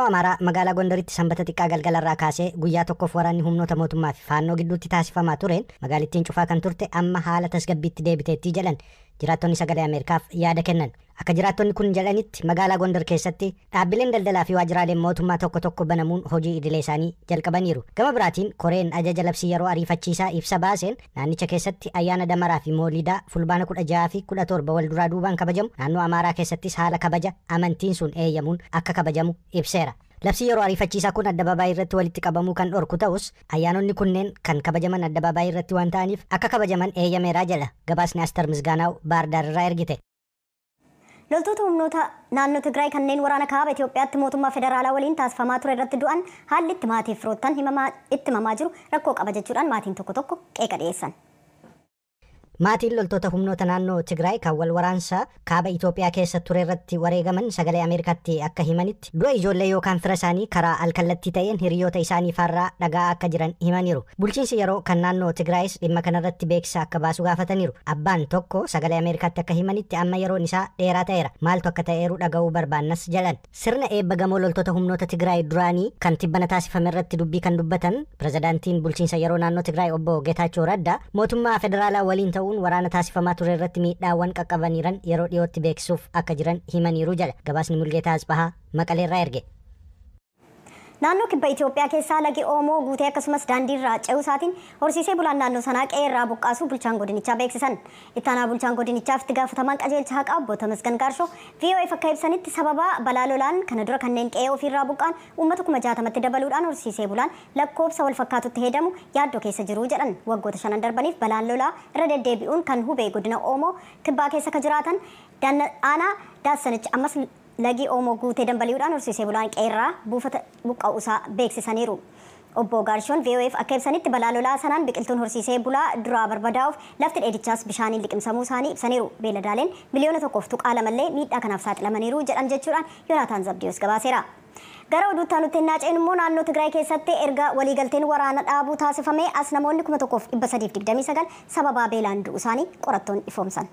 Amaaraa magaalaa Gondaritti sanbata xiqqaa galgalarraa kaasee guyyaa tokkoof waraanni humnoota mootummaa fi faannoo gidduutti taasifamaa tureen magaalittiin cufaa kan turte amma haala tasgabbiitti deebiteetti jedhan jiraattonni sagalee Ameerikaaf yaada kennan. Akka jiraattonni kun jedhanitti magaalaa Gondar keessatti dhaabbileen daldalaa fi waajjiraaleen mootummaa tokko tokko banamuun hojii idilee isaanii jalqabaniiru. Gama biraatiin Koreen ajaja labsii yeroo ariifachiisaa ibsa baaseen naannicha keessatti ayyaana damaraa fi moolidaa fulbaana 16 fi 17 wal duraa duubaan kabajamu naannoo Amaaraa keessattis haala kabaja amantiin sun eeyyamuun akka kabajamu ibseera. Labsii yeroo ariifachiisaa kun addabaabaayii irratti walitti qabamuu kan dhorku ta'us ayyaanonni kunneen kan kabajaman addabaabaayii irratti waan ta'aniif akka kabajaman eeyyameeraa jedha gabaasni Astar Misgaanaaw Baardaar irraa ergite. Loltoota humnoota naannoo Tigraay kanneen waraana kaaba Itoophiyaatti mootummaa federaalaa waliin taasifamaa ture irratti du'an haalli itti maatiif firoottan itti himamaa jiru rakkoo qaba jechuudhaan maatiin tokko tokko qeeqa dhiyeessan. Maatiin loltoota humnoota naannoo Tigraay kan wal waraansaa kaaba Itoophiyaa keessa ture irratti wareegaman sagalee Ameerikaatti akka himanitti du'a ijoollee yookaan fira isaanii karaa alkallattii ta'een hiriyoota isaanii farraa dhagaa akka jiran himaniiru. Bulchiinsi yeroo kan naannoo Tigraayis dhimma kanarratti beeksisa akka baasu gaafataniiru. Abbaan tokko sagalee Ameerikaatti akka himanitti amma yeroon isaa dheeraa ta'eera. Maaltu akka ta'eeru dhaga'uu barbaannas jedhan. Sirna eebba gamoo loltoota humnoota Tigraay duraanii kan tibbana taasifame irratti dubbii kan dubbatan pirezidaantiin bulchiinsa yeroo naannoo Tigraay obbo Geetaachoo Raddaa mootummaa federaalaa waliin ta'uu waraana taasifamaa ture irratti miidhaawwan qaqqabaniiran yeroo dhiyootti beeksisuuf akka jiran himaniiru jedha gabaasni Mulgeetaa Asbahaa Maqaleerraa erge. Naannoo kibba Itoophiyaa keessaa lagi Oomoo guutee akkasumas daandiirraa ce'uu isaatiin horsiisee bulaan naannoo sanaa qe'eerraa buqqaasuu bulchaan godinichaa beeksisan. Ittaanaa bulchaan godinichaaf itti gaafatamaan qajeelcha haqaa obbo Tamasgan Gaarshoo VOA'f akka ibsanitti sababa balaa lolaan kana dura kanneen qe'ee ofiirraa buqqaan uummata 60,000tti dabaluudhaan horsiisee bulaan lakkoofsa wal fakkaatutti hedamu yaaddoo keessa jiru jedhan. Waggoota 5 darbaniif balaan lolaa irra deddeebi'uun kan hubee godina Oomoo kibbaa keessa ka jiraatan aanaa Daassanichi ammas lagi Oomoo guutee dambali'uudhaan horsiisee bulaan qe'eerraa buufata buqqa'uusaa beeksisaniiru. Obbo Gaarshoon VOA'f akka ibsanitti balaa lolaa sanaan biqiltuun horsiisee bulaa duraa barbadaa'uuf lafti dheedichaas bishaaniin liqimsamuu isaanii ibsaniiru. Beeladaaleen miliyoona 1.2 miidhaa kanaaf saaxilamaniiru jedhan jechuudhaan Yoonaataan Zabdiyoos gabaaseera. Gara oduutti nuti naaceen immoo naannoo Tigraay keessatti erga waliigalteen waraana dhaabuu taasifamee as namoonni 1,329 sababa beelaan du'uu isaanii qorattoonni ifoomsan.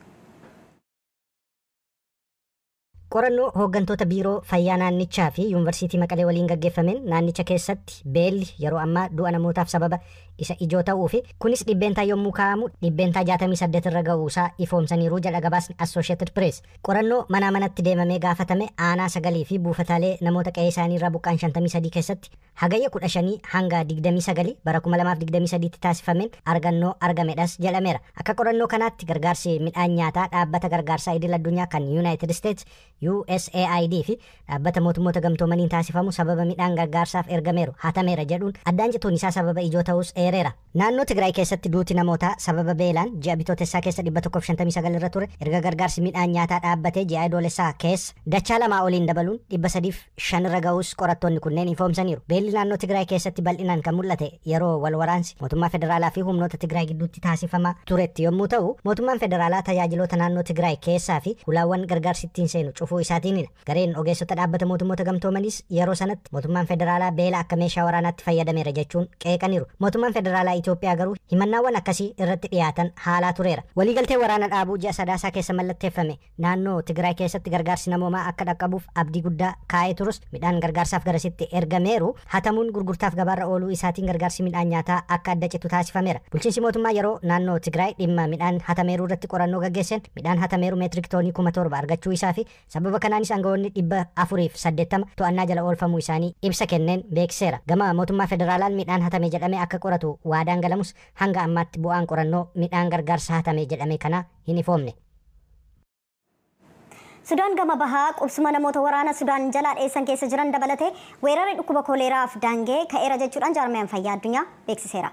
Qorannoo hooggantoota biiroo fayyaa naannichaa fi yuunivarsiitii Maqalee waliin gaggeeffameen naannicha keessatti beelli yeroo ammaa du'a namootaaf sababa isa ijoo ta'uu fi kunis dhibbeentaa yommuu kaa'amu dhibbeentaa 68 irra ga'uusaa ifoomsaniiru jedha gabaasni Associated Press. Qorannoo manaa manatti deemamee gaafatame aanaa 9 fi buufataalee namoota qe'ee isaanii irraa buqqaan 53 keessatti hagayya 15 hanga 29 bara 2023tti taasifameen argannoo argamedhas jedhameera. Akka qorannoo kanaatti gargaarsi midhaan nyaataa dhaabbata gargaarsaa idil addunyaa kan United States USAID fi dhaabbata mootummoota gamtoomaniin taasifamu sababa midhaan gargaarsaaf ergameeru hatameera jedhuun addaan cituun isaa sababa ijoo ta'us eereera. Naannoo Tigraay keessatti duuti namootaa sababa beelaan ji'a bitootessaa keessa 159 irra ture erga gargaarsi midhaan nyaataa dhaabbatee ji'a adoolessaa keessa dachaa lamaa oliin dabaluun 305 irra ga'us qorattoonni kunneen ifoomsaniiru. Beelli naannoo Tigraay keessatti bal'inaan kan mul'ate yeroo wal waraansi mootummaa federaalaa fi humnoota Tigraay gidduutti taasifamaa turetti yommuu ta'u mootummaan federaalaa tajaajiloota naannoo Tigraay keessaa fi hulaawwan gargaarsi ittiin seenu cufuu isaatiinidha. Gareen ogeessota dhaabbata mootummoota gamtoomanis yeroo sanatti mootummaan federaalaa beela akka meeshaa waraanaatti fayyadameera jechuun qeeqaniiru. Mootummaan federaalaa Itoophiyaa garuu himannaawwan akkasii irratti dhiyaatan haalaa tureera. Waliigaltee waraana dhaabuu ji'a sadaasaa keessa mallatteeffame naannoo Tigraay keessatti gargaarsi namoomaa akka dhaqqabuuf abdii guddaa kaa'ee turus midhaan gargaarsaaf garasitti ergameeru hatamuun gurgurtaaf gabaarra ooluu isaatiin gargaarsi midhaan nyaataa akka adda citu taasifameera. Bulchiinsi mootummaa yeroo naannoo Tigraay dhimma midhaan hatameeruu irratti qorannoo gaggeesseen midhaan hatameeru meetirik toonii 7,000 argachuu isaa fi sababa kanaanis aangawoonni 480 to'annaa jala oolfamuu isaanii ibsa kenneen beeksiseera. Gama mootummaa federaalaan midhaan hatame jedhamee akka qoratu waadaan galamus hanga ammaatti bu'aan qorannoo midhaan gargaarsa hatame jedhame kana hin ifoomne. Sudaan gama bahaa qubsuma namoota waraana Sudaan jalaa dheessan keessa jiran dabalatee weerarri dhukkuba koleeraaf daangee ka'eera jechuudhaan jaarmayaan fayyaa addunyaa beeksiseera.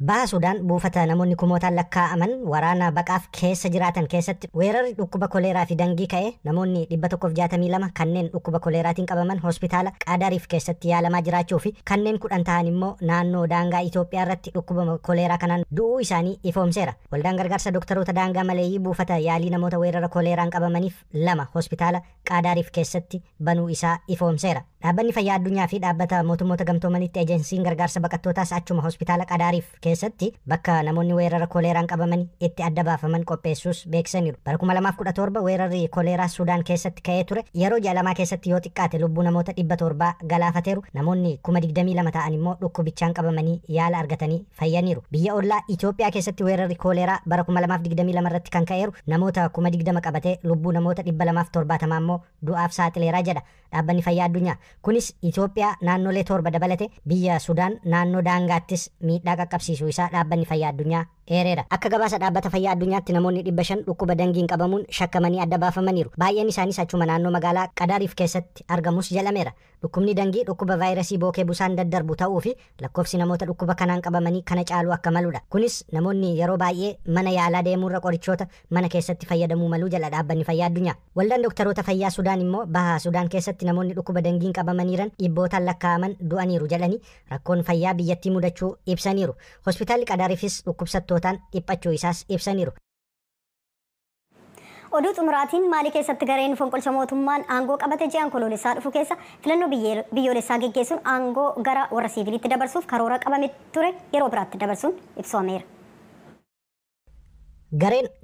Baha Sudaan buufata namoonni kumootaan lakkaa'aman waraana baqaaf keessa jiraatan keessatti weerarri dhukkuba koleeraa fi dangii ka'e namoonni 162 kanneen dhukkuba koleeraatiin qabaman hospitaala Qaadariif keessatti yaalamaa jiraachuu fi kanneen 10 ta'an immoo naannoo daangaa Itoophiyaa irratti dhukkuba koleeraa kanaan du'uu isaanii ifoomseera. Waldaan gargaarsa dooktaroota daangaa maleeyyii buufata yaalii namoota weerara koleeraan qabamaniif 2 hospitaala Qaadariif keessatti banuu isaa ifoomseera. Dhaabbanni fayyaa addunyaa fi dhaabbata mootummoota gamtoomanitti ejensiin gargaarsa baqattootaas achuma hospitaala Qadaariif keessatti bakka namoonni weerara koleeraan qabamanii itti adda baafaman qopheessuus beeksisaniiru. Bara 2017 weerarri koleeraa Sudaan keessatti ka'ee ture yeroo ji'a lamaa keessatti yoo xiqqaate lubbuu namoota 700 galaafateeru. Namoonni 22,000 ta'an immoo dhukkubichaan qabamanii yaala argatanii fayyaniiru. Biyya ollaa Itoophiyaa keessatti weerarri koleeraa bara 2022 irratti kan ka'eeru namoota 20,000 qabatee lubbuu namoota 270 immoo du'aaf saaxileeraa jedha dhaabbanni fayyaa addunyaa. Kunis Itoophiyaa naannolee 7 dabalate biyya Sudaan naannoo daangaattis miidhaa qaqqabsiisuu isaa dhaabbanni fayyaa addunyaa eereera. Akka gabaasa dhaabbata fayyaa addunyaatti namoonni 500 dhukkuba dangiin qabamuun shakkamanii adda baafamaniiru. Baay'een isaanis achuma naannoo magaalaa Qadaariif keessatti argamus jedhameera. Dhukkubni dangii dhukkuba vaayirasii bookee busaan daddarbu ta'uu fi lakkoofsi namoota dhukkuba kanaan qabamanii kana caaluu akka maludha. Kunis namoonni yeroo baay'ee mana yaalaa deemuurra qorichoota mana keessatti fayyadamuu maluu jala dhaabbanni fayyaa addunyaa. Waldaan dooktaroota fayyaa Sudaan immoo baha Sudaan keessatti namoonni dhukkuba dangiin qabamaniiran dhibbootaan lakkaa'aman du'aniiru jedhanii rakkoon fayyaa biyyattii mudachuu ibsaniiru. Hospitaalli Qadaariifis dhukkubsattootaan dhiphachuu isaas ibsaniiru. Oduu xumuraatiin Maalii keessatti gareen fonqolcha mootummaan aangoo qabate ji'aan koloolessaa dhufu keessa filannoo biyyoolessaa geggeessuun aangoo gara warra siviilitti dabarsuuf karoora qabame ture yeroo biraatti dabarsuun ibsameera.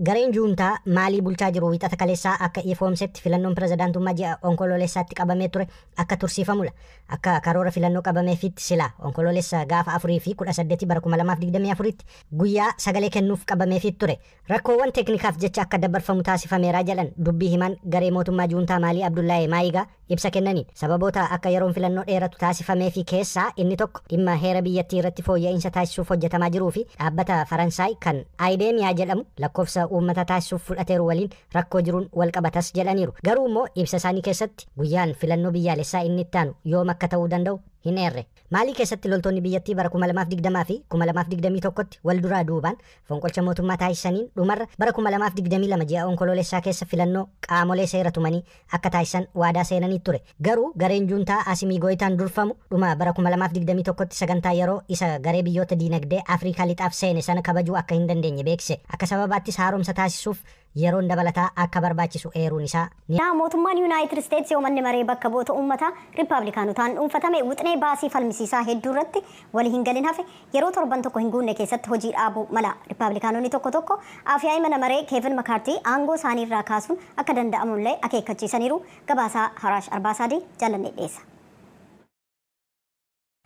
Gareen juuntaa Maalii bulchaa jiru wixata kaleessaa akka ifoomsetti filannoon pirezidaantummaa ji'a onkoloolessaatti qabamee ture akka tursiifamudha. Akka karoora filannoo qabameefitti silaa onkoloolessa gaafa 4 fi 18 bara 2024tti guyyaa sagalee kennuuf qabameefit ture. Rakkoowwan teeknikaaf jecha akka dabarfamu taasifameeraa jedhan dubbii himan garee mootummaa juuntaa Maalii Abdullahi Maayigaa ibsa kennaniin sababoota akka yeroon filannoo dheeratu taasifameefi keessaa inni tokko dhimma heera biyyattii irratti fooyya'insa taasisuuf hojjetamaa jiruu fi dhaabbata Faransaay kan Aidemiyaa jedhamu lakkoofsa uummata taasisuuf fudhateeru waliin rakkoo jiruun wal qabatas jedhaniiru. Garuu immoo ibsa isaanii keessatti guyyaan filannoo biyyaalessaa inni itti aanu yoom akka ta'uu danda'u hin eerre. Maalii keessatti loltoonni biyyattii bara 2020 fi 2021tti wal duraa duubaan fonqolcha mootummaa taasisaniin dhumarra bara 2022 ji'a onkoloolessaa keessa filannoo qaamolee seera tumanii akka taasisan waadaa seenanii ture. Garuu gareen juuntaa Asimii Gooyitaan durfamu dhuma bara 2021tti sagantaa yeroo isa garee biyyoota diinagdee Afrikaa lixaaf seene sana kabajuu akka hin dandeenye beekse. Akka sababaattis haaromsa taasisuuf yeroon dabalataa akka barbaachisu eeruun isaa. Mootummaan Yuunaayitid Isteetsi yoo manni maree bakka bu'oota uummataa Riippaabilikaanotaan dhuunfatame wixinee baasii falmisiisaa hedduu irratti walii hin galin hafe yeroo torban tokko hin guunne keessatti hojii dhaabuu mala. Riippaabilikaanonni tokko tokko afyaa'ii mana maree Keevin Makaartii aangoo isaanii irraa kaasuun akka danda'amullee akeekkachiisaniiru. Gabaasaa Haraash Arbaasaadii jaalannee dhiyeessa.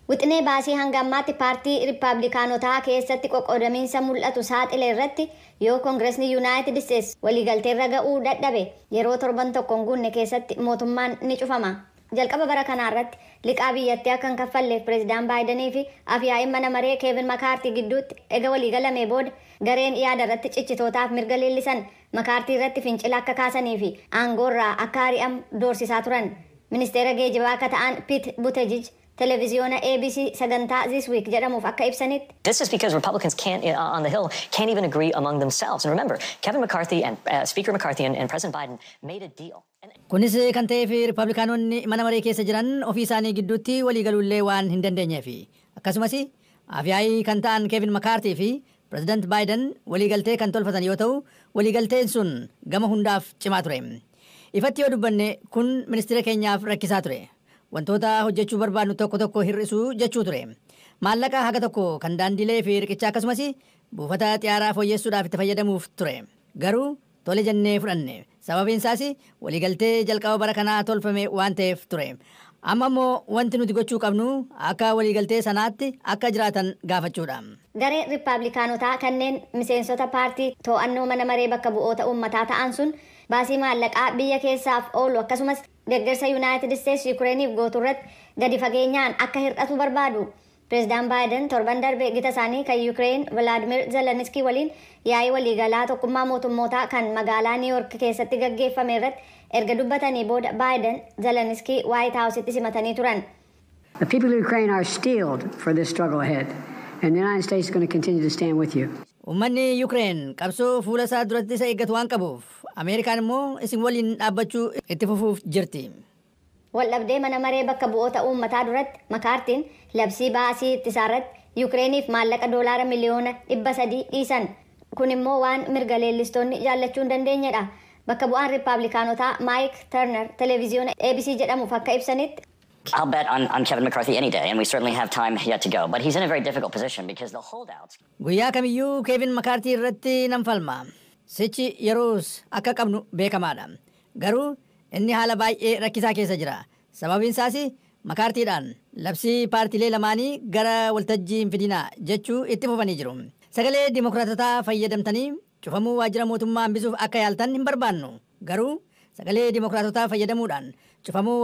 Wixinee baasii hanga ammaatti paartii Riippaabilikaanotaa keessatti qoqqoodamiinsa mul'atu saaxile irratti yoo Koongireesni Yuunaayitid Isteetsi waliigaltee irra ga'uu dadhabe yeroo torban tokko hin guunne keessatti mootummaan ni cufama. Jalqaba bara kanaa irratti liqaa biyyattii akka hin kaffalleef pireezidaan Baayidanii fi afyaa'iin mana maree Keevin Makaartii gidduutti ega waliigalamee booda gareen yaada irratti cichitootaaf mirga leellisan Makaartii irratti fincila akka kaasanii fi aangoorraa akka ari'amu doorsisaa turan. Ministeera geejibaa akka ta'an Pete Buttigieg televiziyoona ABC sagantaa This Week jedhamuuf akka ibsanitti. This is because Republicans on the Hill can't even agree among themselves. And remember, Kevin McCarthy and Speaker McCarthy and President Biden made a deal. Kunis kan ta'eef Riippaabilikaanonni mana maree keessa jiran ofii isaanii gidduutti waliigaluullee waan hin dandeenyeef. Akkasumas afyaa'ii kan ta'an Kevin McCarthy fi President Biden waliigaltee kan tolfatan yoo ta'u, waliigalteen sun gama hundaaf cimaa ture. Ifatti yoo dubbanne kun ministeera keenyaaf rakkisaa ture. Wantoota hojjechuu barbaadnu tokko tokko hir'isuu jechuu ture. Maallaqa haga tokko kan daandilee fi riqichaa akkasumas buufata xiyyaaraa fooyyessuudhaaf itti fayyadamuuf ture. Garuu tole jennee fudhanne. Sababiin isaas waliigaltee jalqaba bara kanaa tolfame waan ta'eef ture. Amma immoo wanti nuti gochuu qabnu akka waliigaltee sanaatti akka jiraatan gaafachuudha. Gareen Riippaabilikaanotaa kanneen miseensota paartii to'annoo mana maree bakka bu'oota uummataa ta'an sun baasii maallaqaa biyya keessaaf oolu akkasumas deeggarsa Yuunaayitid Isteetsi Yukireeniif gootu irratti gadi fageenyaan akka hir'atu barbaadu. Pireezidaan Baayiden torban darbe gita isaanii kan Yukireen Vilaadimir Zeleniskii waliin yaa'ii waliigalaa tokkummaa mootummootaa kan magaalaa Niiwuork keessatti gaggeeffame irratti erga dubbatanii booda Baayiden Zeleniskii Waayit Haawusitti simatanii turan. The people of Ukraine are steeled for this struggle ahead, and the United States is going to continue to stand with you. Uummanni Yukireen qabsoo fuula isaa duratti isa eeggatu waan qabuuf, Ameerikaan immoo isin waliin dhaabbachuu itti fufuuf jirti. Waldhabdee mana maree bakka bu'oota uummataa duratti Makaartiin labsii baasii ittisaarratti Yukireeniif maallaqa doolaara miliyoona 300 dhiisan. Kun immoo waan mirga leellistoonni jaallachuu hin dandeenyedha. Bakka bu'aan Riippaabilikaanotaa Maayik Tarner televiziyoona ABC jedhamuuf akka ibsanitti. I'll bet on Kevin McCarthy any day, and we certainly have time yet to go. But he's in a very difficult position because the holdouts. Guyyaa kamiyyuu Kevin McCarthy irratti nan falma. Sichi yeroos akka qabnu beekamaadha. Garuu inni haala baay'ee rakkisaa keessa jira. Sababiin isaas McCarthyidhaan labsii paartiilee lamaanii gara waltajjii hin fidinaa jechuu itti fufanii jiru. Sagalee Dimookiraatotaa fayyadamtanii cufamuu waajjira mootummaa hambisuuf akka yaaltan hin barbaannu. Garuu sagalee Dimookiraatotaa fayyadamuudhaan cufamuu